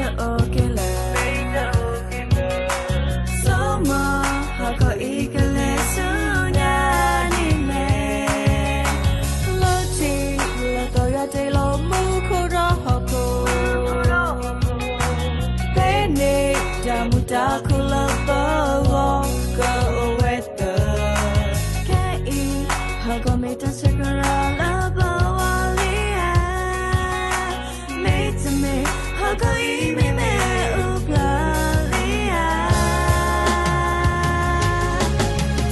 Major okele Soma hako ikele sunya ni me Loti lato ya te lo mu kuro hoko Pene damu da kula bawo go weta Kai hako meta sakura la bawa lia Meta me hako ime me upla lia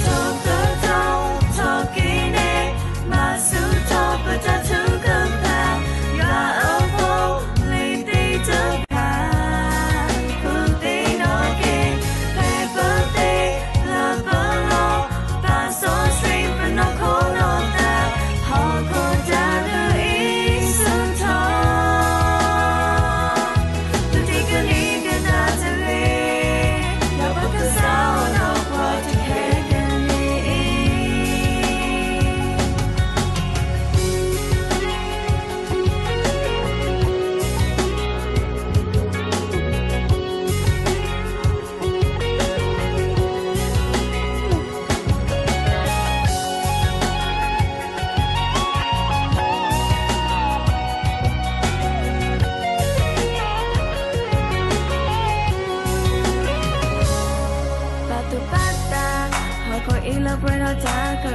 Talk the talk talking it Masu talk but I took a pound Ya opo lady to pound Put they knocking Paper they love below Pass on street but no cold no down How go down the eastern town To take a leak and not to leave Ya book a sound of what you can Batu bata, hoko ila bueno taka